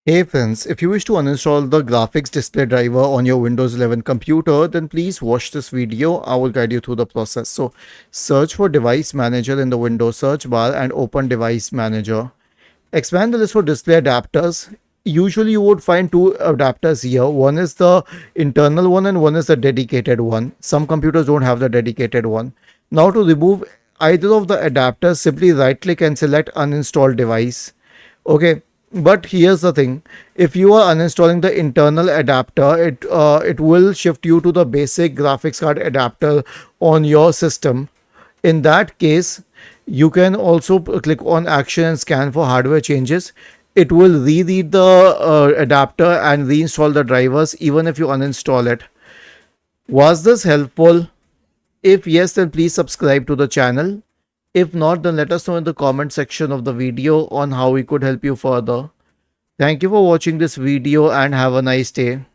Hey friends, if you wish to uninstall the graphics display driver on your Windows 11 computer, then please watch this video. I will guide you through the process. So search for device manager in the Windows search bar and open device manager. Expand the list for display adapters. Usually you would find two adapters here. One is the internal one and one is the dedicated one. Some computers don't have the dedicated one. Now to remove either of the adapters, simply right click and select uninstall device. Okay, but here's the thing: if you are uninstalling the internal adapter, it will shift you to the basic graphics card adapter on your system. In that case, you can also click on action and scan for hardware changes. It will reread the adapter and reinstall the drivers even if you uninstall it. Was this helpful? If yes, then please subscribe to the channel. If not, then let us know in the comment section of the video on how we could help you further. Thank you for watching this video and have a nice day.